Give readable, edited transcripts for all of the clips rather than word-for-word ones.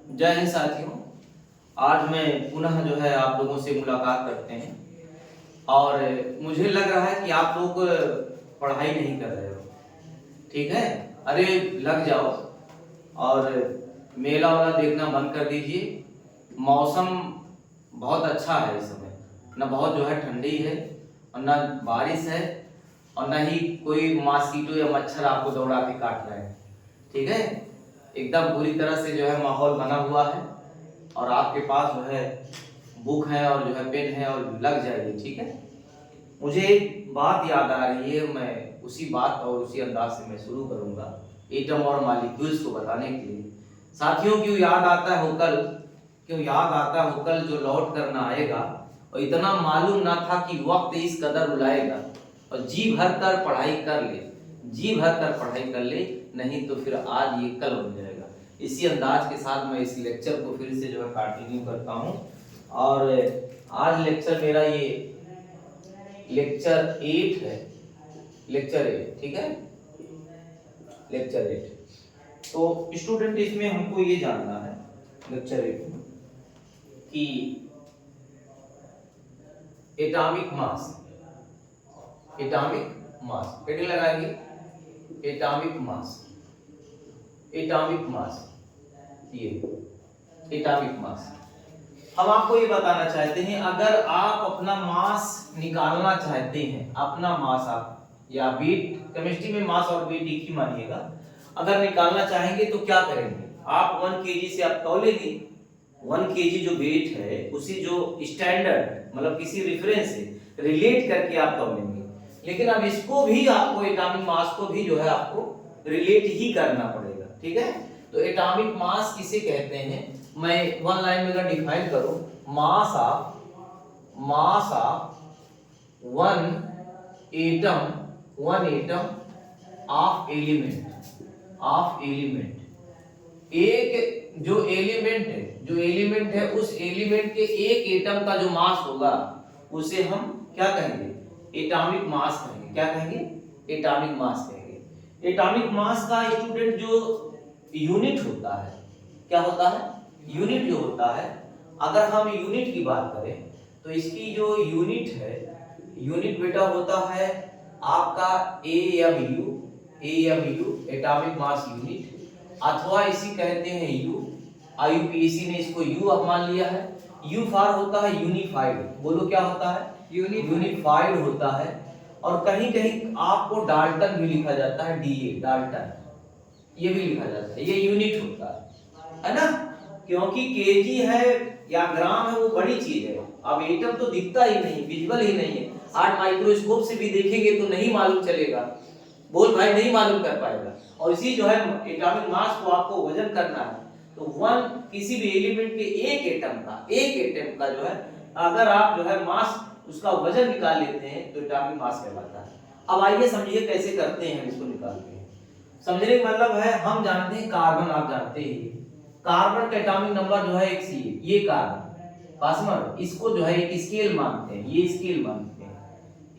जय हिंद साथियों। आज मैं पुनः जो है आप लोगों से मुलाकात करते हैं और मुझे लग रहा है कि आप लोग पढ़ाई नहीं कर रहे हो। ठीक है, अरे लग जाओ और मेला वाला देखना बंद कर दीजिए। मौसम बहुत अच्छा है इस समय, ना बहुत जो है ठंडी है और ना बारिश है और ना ही कोई मॉस्किटो या मच्छर आपको दौड़ा के काट रहे हैं। ठीक है, एकदम पूरी तरह से जो है माहौल बना हुआ है और आपके पास जो है बुक है और जो है पेन है और लग जाएगी। ठीक है, मुझे एक बात याद आ रही है, मैं उसी बात और उसी अंदाज से मैं शुरू करूंगा एटम और मॉलिक्यूल्स को बताने के लिए। साथियों, क्यों याद आता है वो कल, क्यों याद आता है वो कल जो लौट कर ना आएगा, और इतना मालूम ना था कि वक्त इस कदर बुलाएगा। और जी भर कर पढ़ाई कर ले, जी भर कर पढ़ाई कर ले, नहीं तो फिर आज ये कल बन जाएगा। इसी अंदाज के साथ मैं इस लेक्चर को फिर से जो है कंटिन्यू करता हूँ। और आज लेक्चर मेरा ये लेक्चर 8 है, लेक्चर 8। ठीक है, लेक्चर 8। तो स्टूडेंट इसमें हमको ये जानना है लेक्चर 8 में कि atomic mass, atomic mass heading लगाएंगे, एटॉमिक मास, एटॉमिक मास, ये एटॉमिक मास। हम आपको ये बताना चाहते हैं, अगर आप अपना मास निकालना चाहते हैं, अपना मास आप या वेट, केमिस्ट्री में मास और वेट एक ही मानिएगा, अगर निकालना चाहेंगे तो क्या करेंगे? आप 1 केजी से आप तौलेंगे। 1 केजी जो वेट है उसी जो स्टैंडर्ड मतलब किसी रेफरेंस से रिलेट करके आप तौलेंगे। लेकिन अब इसको भी आपको एटॉमिक मास को भी जो है आपको रिलेट ही करना पड़ेगा। ठीक है, तो एटॉमिक मास किसे कहते हैं? मैं वन लाइन में अगर डिफाइन करूं, mass of one atom of element. एक जो एलिमेंट है उस एलिमेंट के एक एटम का जो मास होगा उसे हम क्या कहेंगे? एटॉमिक मास कहेंगे। क्या कहेंगे? एटॉमिक मास कहेंगे। एटॉमिक मास का स्टूडेंट जो यूनिट होता है, क्या होता है? यूनिट जो होता है, अगर हम यूनिट की बात करें तो इसकी जो यूनिट है, यूनिट बेटा होता है आपका AMU, एटॉमिक मास यूनिट, अथवा इसी कहते हैं यू। IUPAC ने इसको यू अब मान लिया है। यू फॉर होता है यूनिफाइड। बोलो क्या होता है? यूनिफाइड होता है। और कहीं कहीं आपको डाल्टन भी लिखा जाता है, DA डाल्टन, ये भी लिखा जाता है, ये यूनिट होता है ना? क्योंकि केजी है या ग्राम है वो बड़ी चीज है। अब एटम तो दिखता ही नहीं, विजुअल ही नहीं है। आज माइक्रोस्कोप से भी देखेंगे तो नहीं मालूम चलेगा, बोल भाई, नहीं मालूम कर पाएगा। और इसी जो है एटॉमिक मास को आपको वजन करना है, तो वन किसी भी एलिमेंट के एक एटम का जो है अगर आप जो है मास उसका वजन निकाल लेते हैं तो एटॉमिक मास कहलाता है। अब आइए समझिए कैसे करते हैं, हम इसको निकालते हैं। समझने का मतलब है, हम जानते हैं कार्बन, आप जानते ही, कार्बन का एटॉमिक नंबर जो है 1 है। ये कार्बन पासमर, इसको जो है एक स्केल मानते हैं, ये स्केल मानते हैं,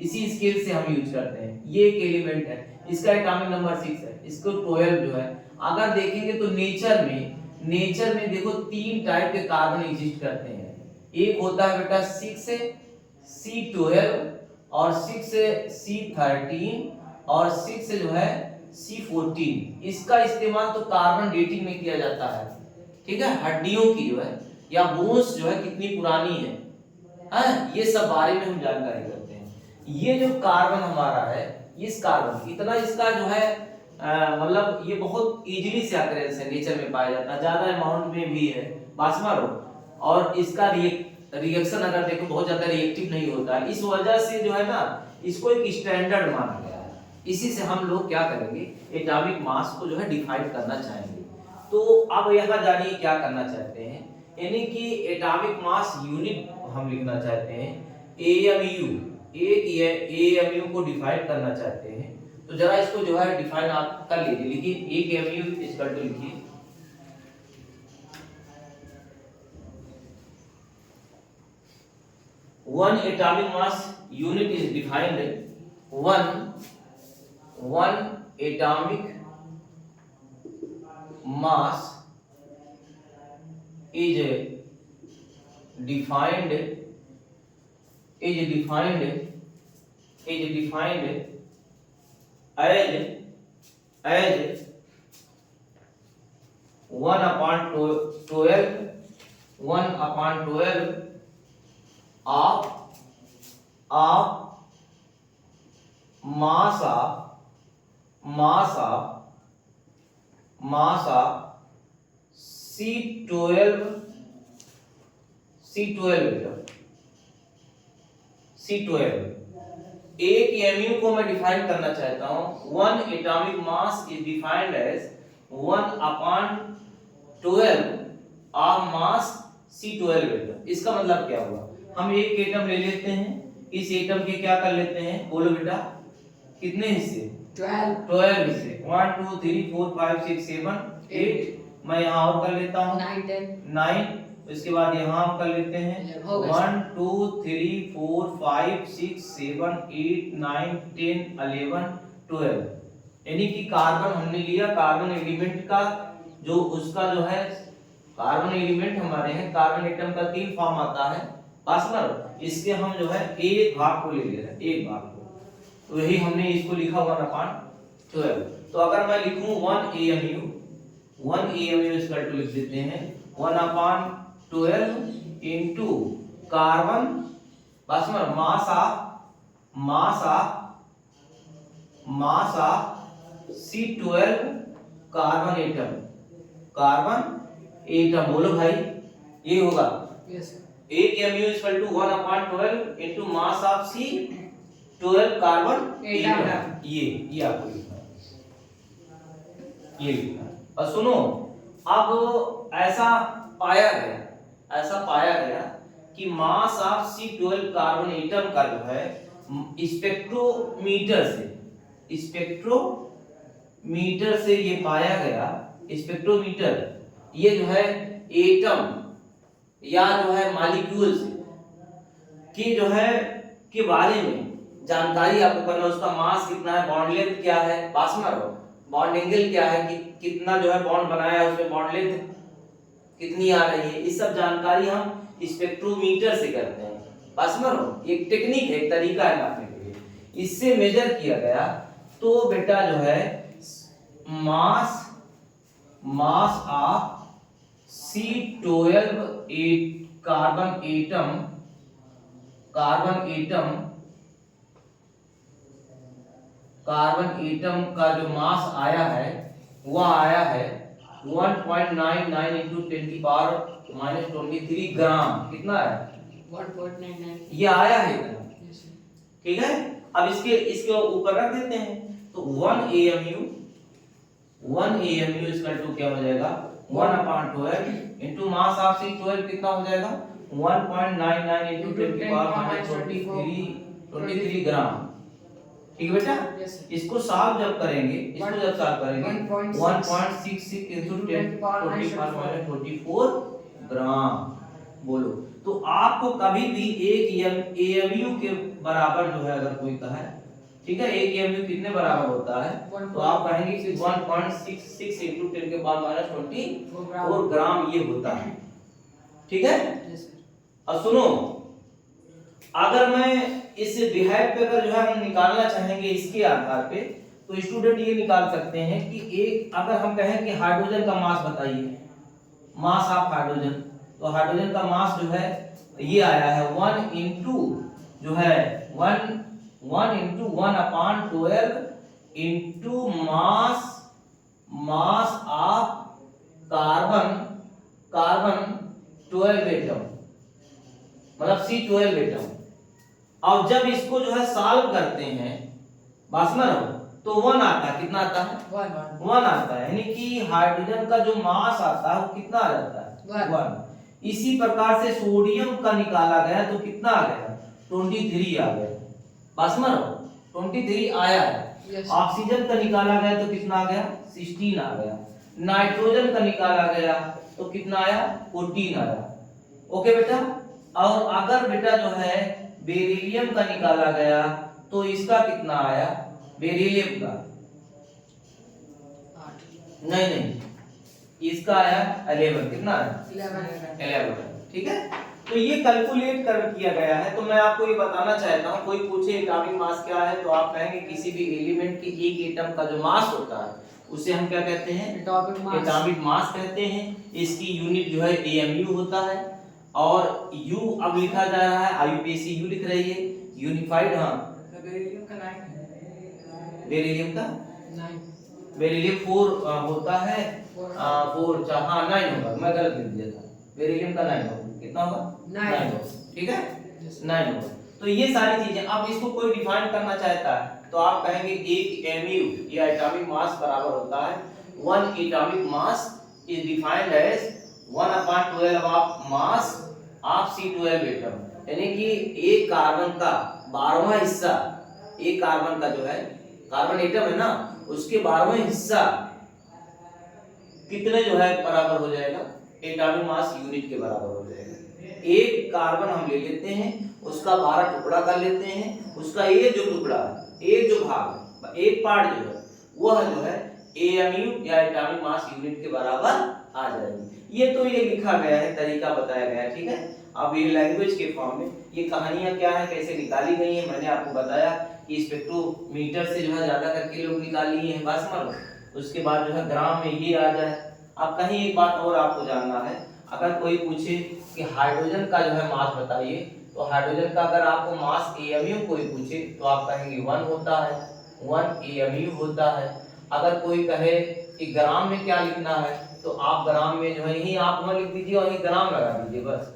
इसी स्केल से हम यूज करते हैं। ये एक एलिमेंट है, इसका एटॉमिक नंबर 6 है, इसको 12 जो है। अगर देखेंगे तो नेचर में देखो 3 टाइप के कार्बन एग्जिस्ट करते हैं। एक होता है बेटा 6 C12 और 6 C13 और 6 जो है C14। इसका इस्तेमाल तो कार्बन डेटिंग में किया जाता है। ठीक है, हड्डियों की जो है या बोन्स जो है कितनी पुरानी है, हाँ, ये सब बारे में हम जानकारी करते हैं। ये जो कार्बन हमारा है, इस कार्बन इतना इसका जो है मतलब ये बहुत इजीली से अकरेंस है, नेचर में पाया जाता है, ज्यादा अमाउंट में भी है बासमर। और इसका रिएक्शन अगर देखो बहुत ज्यादा रिएक्टिव नहीं होता है, इस वजह से जो है ना इसको एक स्टैंडर्ड माना गया है। इसी से हम लोग क्या करेंगे, एटॉमिक मास को जो है डिफाइन करना चाहेंगे। तो अब यहाँ जानिए क्या करना चाहते हैं, यानी कि एटॉमिक मास यूनिट हम लिखना चाहते हैं, AMU, एक ये AMU को डिफाइन करना चाहते हैं। तो जरा इसको जो है डिफाइन आप कर लीजिए, लिखिए एक AMU इसका तो लिखिए, one atomic mass unit is defined, one atomic mass is defined as 1/12 of mass of C12 एक mu को मैं डिफाइन करना चाहता हूं। 1 atomic mass is defined as 1/12 of mass C12 atom. इसका मतलब क्या हुआ, हम एक एटम ले लेते हैं, इस एटम के क्या कर लेते हैं, बोलो बेटा कितने हिस्से, 12 हिस्से, 1 2 3 4 5 6 7 8, मैं यहाँ और कर लेता हूँ 9, इसके बाद यहाँ हम कर लेते हैं 1 2 3 4 5 6 7 8 9 10 11 12, यानी कि कार्बन हमने लिया, कार्बन एलिमेंट का जो उसका जो है कार्बन एलिमेंट हमारे हैं, कार्बन एटम का 3 फॉर्म आता है पासवर, इसके हम जो है एक भाग को ले रहे हैं, एक भाग को, तो यही हमने इसको लिखा 1/12। तो अगर मैं लिखूं 1 AMU इसका टू लिख देते हैं 1/12 इनटू कार्बन पासवर mass of C12 carbon atom, बोलो भाई ये होगा 1 mu equal to 1/12 into mass of C12 carbon atom. ये आपको लिखना है, ये लिखना है। और सुनो, अब ऐसा पाया गया कि मास ऑफ C12 कार्बन एटम का जो है स्पेक्ट्रोमीटर से ये पाया गया, स्पेक्ट्रोमीटर ये जो है एटम या जो है मॉलिक्यूल्स की जो है के बारे में जानकारी आपको करना, उसका मास कितना है, बॉन्ड लेंथ क्या है, पास में रहो, बॉन्ड एंगल क्या है, कि कितना जो है बॉन्ड बनाया है, उसमें बॉन्ड लेंथ कितनी आ रही है, इस सब जानकारी हम स्पेक्ट्रोमीटर से करते हैं। पास में रहो, एक टेक्निक है, एक तरीका है नापने के लिए, इससे मेजर किया गया। तो बेटा जो है मास ऑफ C12 कार्बन एटम का जो मास आया है वह आया है 1.99 into 10⁻⁻23 ग्राम। कितना है, 1.99 ये आया है इतना, ठीक है। अब इसके ऊपर रख देते हैं, तो 1 AMU इसका टू क्या हो जाएगा 1/12 into मास ऑफ C12 कितना हो जाएगा 1.99 into 10⁻⁻23 ग्राम, ठीक है बेटा। इसको सॉल्व जब करेंगे 1.66 into 10⁻⁻24 ग्राम, बोलो। तो आपको कभी भी एक AMU के बराबर जो है अगर कोई कहे, ठीक है, एक AMU कितने बराबर होता है, तो आप कहेंगे कि 1.66 into 10⁻⁻24 ग्राम ये होता है, ठीक है। और सुनो, अगर मैं इस बिहेव पे अगर जो है हम निकालना चाहेंगे इसके आधार पे, तो स्टूडेंट ये निकाल सकते हैं कि एक अगर हम कहें कि हाइड्रोजन का मास बताइए, मास ऑफ हाइड्रोजन, तो हाइड्रोजन का मास जो है ये आया है 1 into जो है 1 into 1/12 into mass of carbon 12 atom, मतलब C12 एटम। अब जब इसको जो है सॉल्व करते हैं बासमन तो 1 आता है, कितना आता है 1 आता है, यानी कि हाइड्रोजन का जो मास आता है वो कितना आ जाता है 1। इसी प्रकार से सोडियम का निकाला गया तो कितना आ गया 23 आ गया, बासमन 23 आया है। ऑक्सीजन का निकाला गया तो कितना आ गया 16 आ गया। नाइट्रोजन का निकाला गया तो कितना आया 14 आया। ओके बेटा। और अगर बेटा जो है बेरिलियम का निकाला गया तो इसका कितना आया, बेरिलियम का नहीं इसका आया 11, कितना है 11, ठीक है। तो ये कैलकुलेट कर किया गया है। तो मैं आपको ये बताना चाहता हूँ, कोई पूछे एटॉमिक मास क्या है तो आप कहेंगे किसी भी एलिमेंट के एक एटम का जो मास होता है उसे हम क्या कहते हैं, एटॉमिक मास कहते हैं। इसकी यूनिट जो है AMU होता है, और U अब लिखा जा रहा है, IUPAC U लिख रही है, यूनिफाइड। हाँ बेरिलियम का 9 बेरिलियम 4 होता है, 4 हाँ 9 होगा, मैं गलत लिख दिया था, बेरिलियम का 9 होगा, कितना होगा 9 होगा, ठीक है 9 होगा। तो ये सारी चीजें, अब इसको कोई डिफाइन करना चाहता है तो आप कहेंगे एक MU या एटॉमिक मास बराबर होता है 1 atomic mass is defined as 1/12 of mass of C12 atom, यानी कि एक कार्बन का 12वां हिस्सा, एक कार्बन का जो है कार्बन एटम है ना, उसके 12वां हिस्सा कितने जो है बराबर हो जाएगा, एटॉमिक मास यूनिट के बराबर हो जाएगा। एक कार्बन हम ले लेते हैं, उसका 12 टुकड़ा कर लेते हैं, उसका एक जो टुकड़ा, एक जो भाग, एक पार्ट जो है वह जो है AMU या एटॉमिक मास यूनिट के बराबर आ जाएगी। ये तो ये लिखा गया है, तरीका बताया गया है, ठीक है। अब ये लैंग्वेज के फॉर्म में ये कहानियां क्या है, कैसे निकाली गई है, मैंने आपको बताया कि स्पेक्ट्रोमीटर से जो है ज्यादा करके लोग निकाल लिए हैं, बात समझ लो। उसके बाद जो है ग्राम में ये आ जाए। अब कहीं एक बात और आपको जानना है, अगर कोई पूछे कि हाइड्रोजन का जो है मास बताइए, तो हाइड्रोजन का अगर आपको मास AMU कोई पूछे तो आप कहेंगे 1 होता है, 1 AMU होता है। अगर कोई कहे कि ग्राम में क्या लिखना है तो आप ग्राम में जो है यही आप 1 लिख दीजिए और यही ग्राम लगा दीजिए बस,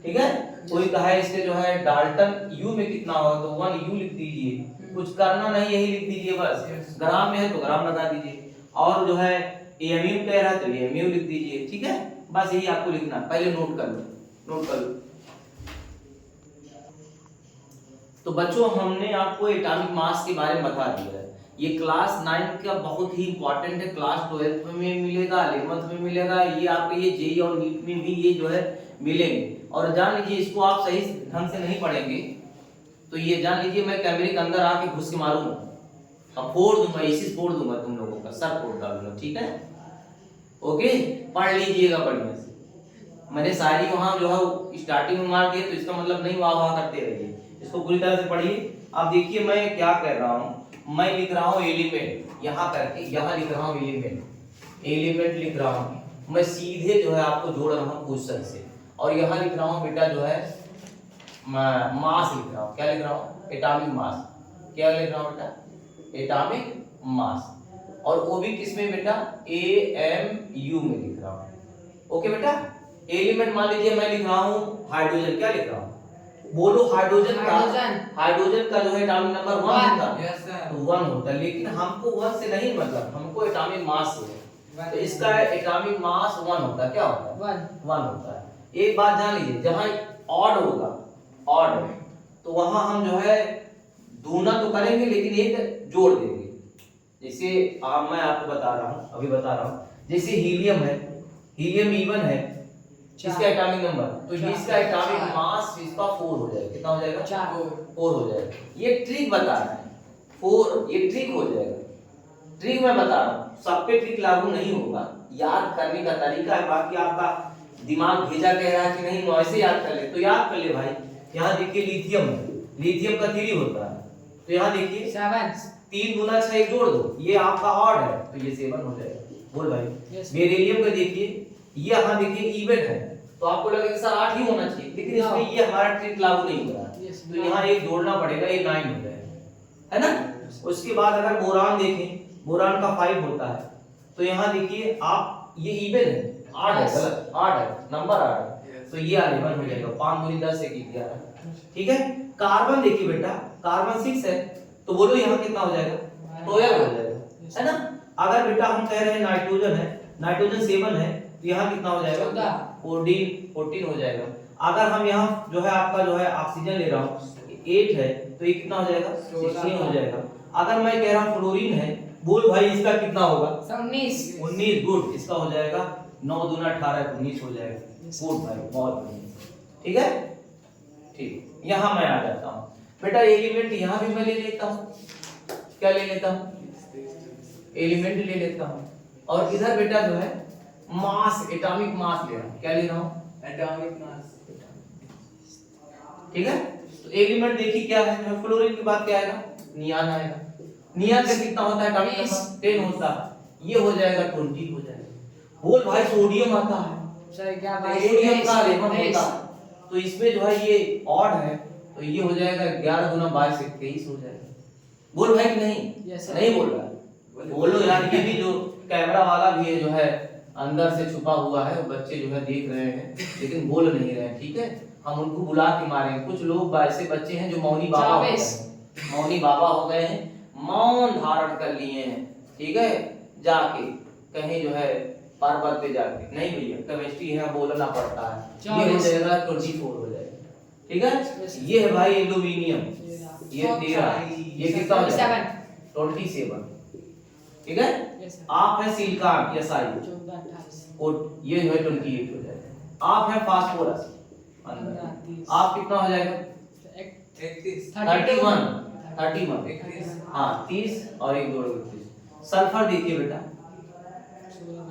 ठीक है। कोई कहे इसके जो है डाल्टन U में कितना होगा तो 1 U लिख दीजिए, कुछ करना नहीं, यही लिख दीजिए बस। ग्राम में है तो ग्राम लगा दीजिए, और जो है AMU कह रहा है तो AMU लिख दीजिए, ठीक है। बस यही आपको लिखना, पहले नोट कर लो, नोट कर लो। तो बच्चों हमने आपको एटॉमिक मास के बारे में बता दिया है। ये क्लास 9 का बहुत ही इंपॉर्टेंट है, क्लास 12 में मिलेगा, 11th में मिलेगा, ये आपके ये JEE और नीट में भी ये जो है मिलेंगे। और जान लीजिए इसको आप सही ढंग से नहीं पढ़ेंगे तो ये जान लीजिए मैं कैमरे के अंदर आके घुस के मारूंगा, अब फोड़ दूंगा, इसी फोड़ दूंगा तुम लोगों का, सर फोड़ डालूंगा, ठीक है। ओके, पढ़ लीजिएगा बढ़िया से। मैंने शायरी वहां जो है स्टार्टिंग में मार दिया तो इसका मतलब नहीं वाह वाह करते रहिए, इसको पूरी तरह से पढ़िए। अब देखिए मैं क्या कर रहा हूँ, मैं लिख रहा हूँ एलिमेंट, यहाँ करके यहाँ लिख रहा हूँ एलिमेंट, एलिमेंट लिख रहा हूँ मैं, सीधे जो है आपको जोड़ रहा हूँ क्वेश्चन से। और यहाँ लिख रहा हूँ बेटा जो है मास लिख रहा हूँ, क्या लिख रहा हूँ, एटॉमिक मास। क्या लिख रहा हूँ बेटा, एटॉमिक मास, और वो भी किसमें बेटा, AMU में लिख रहा हूँ। ओके बेटा, एलिमेंट मान लीजिए मैं लिख रहा हूँ हाइड्रोजन, क्या लिख रहा हूँ, बोलो हाइड्रोजन का जो है एटॉमिक नंबर 1 होता है, तो 1 होता है, लेकिन हमको 1 से नहीं मतलब, हमको एटॉमिक मास से है, तो इसका एटॉमिक मास 1 होता है, क्या होता है 1 होता है। एक बात जान लीजिए, जहां ऑड होगा, ऑड तो वहां हम जो है दूना तो करेंगे लेकिन एक जोड़ देंगे। जैसे मैं आपको बता रहा हूं, अभी बता रहा हूं, जैसे हीलियम है, हीलियम E1 है, इसका एटॉमिक नंबर, तो इसका एटॉमिक मास इसका 4 हो जाएगा, कितना हो जाएगा 4 हो जाएगा। ये ट्रिक बता रहा है 4, ये ट्रिक हो जाएगा, ट्रिक मैं बता रहा हूं, सब पे ट्रिक लागू नहीं होगा, याद करने का तरीका है। बाकी आपका दिमाग भेजा कह रहा है कि नहीं ऐसे याद कर ले तो याद कर ले भाई। यहाँ देखिए लिथियम है, लिथियम का 3 होता है, तो यहाँ देखिए 7, 3 गुना 6 जोड़ दो, ये आपका ऑड है तो ये 7 हो जाएगा। बोल भाई बेरिलियम का देखिए, ये यहाँ देखिए इवन है तो आपको लगेगा सर 8 ही होना चाहिए, लेकिन इसमें ये हमारा ट्रिक लागू नहीं हो रहा है, तो यहाँ एक जोड़ना पड़ेगा, ये 9 हो जाएगा, है ना। उसके बाद अगर बोरान देखें, बोरान का 5 होता है, तो यहाँ देखिए आप ये इवन है, 8 है, गलत 8 है, नंबर 8 है, तो ये 11 हो जाएगा, 5 दूनी 10 1 11, ठीक है। कार्बन देखिए बेटा, कार्बन 6 है, तो बोलो यहाँ कितना हो जाएगा 12 हो जाएगा, है ना। अगर बेटा हम कह रहे हैं नाइट्रोजन है, नाइट्रोजन 7 है, तो यहाँ कितना हो जाएगा 14 हो जाएगा। अगर हम यहाँ जो है आपका जो है ऑक्सीजन ले रहा हूँ 8 है, तो ये कितना हो जाएगा 16 हो जाएगा। अगर मैं कह रहा हूँ फ्लोरीन है, बोल भाई इसका कितना होगा 19, गुड, इसका हो जाएगा 9 दूना 18 19 हो जाएगा, गुड भाई बहुत बढ़िया, ठीक है। ठीक, यहाँ मैं आ जाता हूँ बेटा, एलिमेंट यहाँ भी मैं ले लेता हूँ, क्या ले लेता हूँ, एलिमेंट ले लेता हूँ, और इधर बेटा जो है मास, एटॉमिक मास ले रहा हूँ। क्या ले रहा हूँ? Atomic mass. ठीक है। तो एलिमेंट देखिए क्या है, फ्लोरीन के बाद क्या आएगा? नियान आएगा। नियान का कितना होता है एटॉमिक नंबर? 10 होता है। ये हो जाएगा 20 हो जाएगा। बोल भाई सोडियम आता है सर क्या सोडियम का 11 होता है, तो इसमें जो है ये ऑड है, तो ये हो जाएगा 11 गुना 22 से 23 हो जाएगा। बोल भाई कि नहीं? नहीं बोल रहा, बोलो यार। ये भी जो कैमरा वाला भी है जो है अंदर से छुपा हुआ है, बच्चे जो है देख रहे हैं लेकिन बोल नहीं रहे हैं। ठीक है, हम उनको बुला के मारेंगे। कुछ लोग ऐसे बच्चे हैं जो मौनी बाबा हो गए हैं, मौनी बाबा हो गए हैं, मौन धारण कर लिए हैं। ठीक है, जाके कहीं जो है पर्वत पे जाके, नहीं भैया केमिस्ट्री है बोलना पड़ता है। ये हो जाएगा 24 हो जाएगा। ठीक है, ये है भाई एल्यूमिनियम, ये 13, ये कितना हो जाएगा? 27। ठीक है, आप है सिलिकॉन SI, और ये है 28 हो जाएगा। आप है फास्फोरस, आप कितना हो जाएगा? 31। हाँ 30 और 1 2 31। सल्फर देखिए बेटा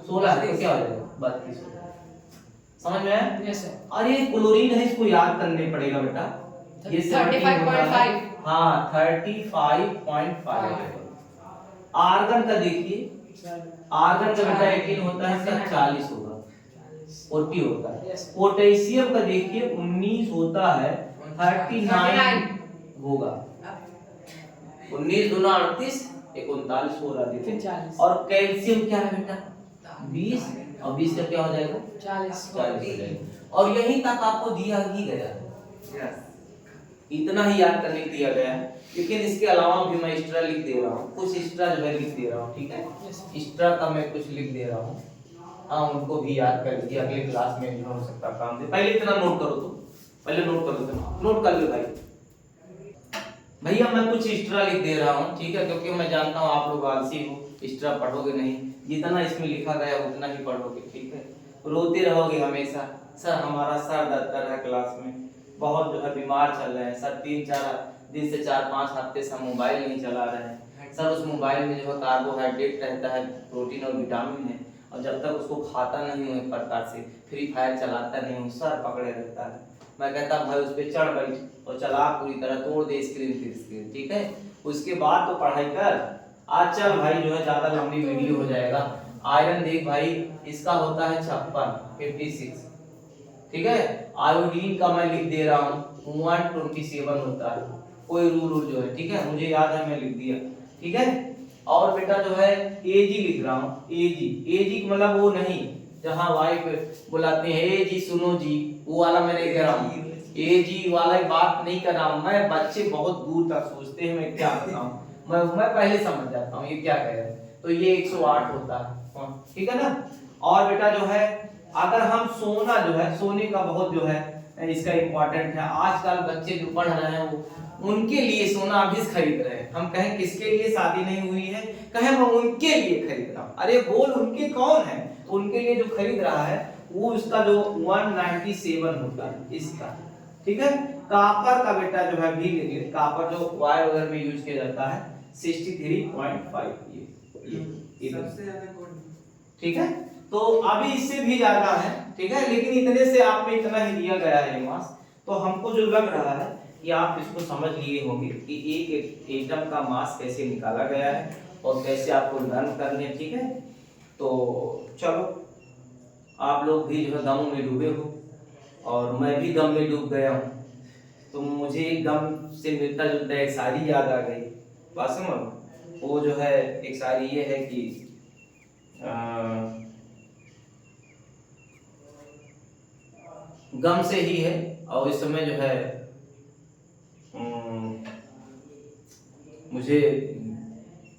16 है, तो क्या हो जाएगा? 32। समझ में आया? Yes sir. अरे क्लोरीन है, इसको याद करने पड़ेगा बेटा। ये 35.5। हाँ 35.5। आर्गन का देखिए, आर्गन का बेटा 18 होता है, इसका 40 होगा, 40 होता है। पोटेशियम का देखिए 19 होता है, 39 होगा। 19 दूना 38, 39 हो रहा है। और कैल्शियम क्या है बेटा? 20, और 20 का क्या हो जाएगा? 40 हो जाएगा। और यहीं तक आपको दिया ही गया है, इतना ही याद करने दिया गया है। लेकिन इसके अलावा भी मैं एक्स्ट्रा लिख दे रहा हूँ, कुछ एक्स्ट्रा जो है लिख दे रहा हूँ। ठीक है, एक्स्ट्रा का मैं कुछ लिख दे रहा हूँ। हाँ, उनको भी याद कर लीजिए, अगले क्लास में जो हो सकता काम दे। पहले इतना नोट करो, तो पहले नोट कर लो, नोट कर लो भाई। भैया मैं कुछ एक्स्ट्रा लिख दे रहा हूँ, ठीक है, क्योंकि मैं जानता हूँ आप लोग आलसी हो, एक्स्ट्रा पढ़ोगे नहीं, जितना इसमें लिखा गया उतना ही पढ़ोगे। ठीक है, रोते रहोगे हमेशा, सर हमारा सर दर्द कर रहा है क्लास में, बहुत जो है बीमार चल रहे हैं सर, 3-4 दिन से 4-5 हफ्ते से मोबाइल नहीं चला रहे हैं सर। उस मोबाइल में जो है कार्बोहाइड्रेट रहता है, प्रोटीन और विटामिन है, और जब तक उसको खाता नहीं हूँ एक प्रकार से, फ्री फायर चलाता नहीं हूँ, सर पकड़े रहता है। मैं कहता भाई उस पर चढ़ बैठ और चला पूरी तरह, तोड़ दे स्क्रीन फिर स्क्रीन। ठीक है, उसके बाद तो पढ़ाई कर। आज चल भाई जो है ज्यादा लंबी वीडियो हो जाएगा। आयरन देख भाई, इसका होता है 56। ठीक है, आयोडीन का मैं लिख दे रहा हूँ 127 होता है, कोई रूल जो है। ठीक है, मुझे याद है मैं लिख दिया। ठीक है, और बेटा जो है एजी लिख रहा हूँ, एजी मतलब वो नहीं जहाँ वाइफ बुलाते हैं ए जी सुनो जी, वो वाला मैं नहीं कह रहा हूँ, एजी वाला बात नहीं कर रहा हूँ मैं। बच्चे बहुत दूर तक सोचते हैं मैं क्या बताऊँ, मैं पहले समझ जाता हूँ ये क्या कह रहे हैं। तो ये 108 होता है, ठीक है ना। और बेटा जो है अगर हम सोना जो है, सोने का बहुत जो है इसका इम्पोर्टेंट है। आजकल बच्चे जो पढ़ रहे हैं वो उनके लिए सोना अभी खरीद रहे हैं। हम कहें किसके लिए शादी नहीं हुई है, कहें मैं उनके लिए खरीद रहा हूँ। अरे बोल उनके कौन है? उनके लिए जो खरीद रहा है वो उसका जो 197 होता है इसका। ठीक है, कापर का बेटा जो है भी लेंगे, कापर जो वायर वगैरह में यूज किया जाता है 63.5 ये सबसे ज्यादा। ठीक है, तो अभी इससे भी ज्यादा है। ठीक है, लेकिन इतने से आप में इतना ही दिया गया है मास, तो हमको जो लग रहा है कि आप इसको समझ लिए होंगे कि एक एटम का मास कैसे निकाला गया है और कैसे आपको लर्न करने। ठीक है, तो चलो आप लोग भी जो है गम में डूबे हो और मैं भी गम में डूब गया हूँ, तो मुझे एक गम से मिलता जुलता एक शायरी याद आ गई। बात समझ, वो जो है एक शायरी ये है कि गम से ही है, और इस समय जो है मुझे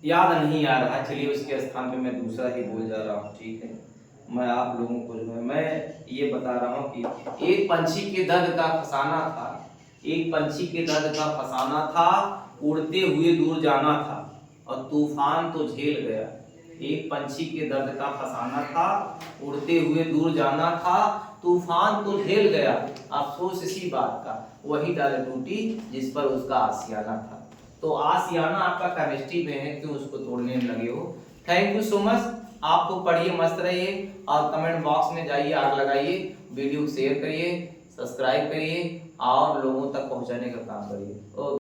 याद नहीं आ रहा, चलिए उसके स्थान पे मैं दूसरा ही बोल जा रहा हूँ। ठीक है, मैं आप लोगों को जो है मैं ये बता रहा हूँ कि एक पंछी के दर्द का फसाना था, एक पंछी के दर्द का फसाना था, उड़ते हुए दूर जाना था और तूफान तो झेल गया। एक पंछी के दर्द का फसाना था, उड़ते हुए दूर जाना था, तूफान तो झेल गया। अफसोस इसी बात का, वही डाल टूटी जिस पर उसका आशियाना था। तो आशियाना आपका केमिस्ट्री में है, क्यों उसको तोड़ने लगे हो? Thank you so much. आपको पढ़िए, मस्त रहिए और कमेंट बॉक्स में जाइए, आग लगाइए, वीडियो शेयर करिए, सब्सक्राइब करिए और लोगों तक पहुंचाने का काम करिए।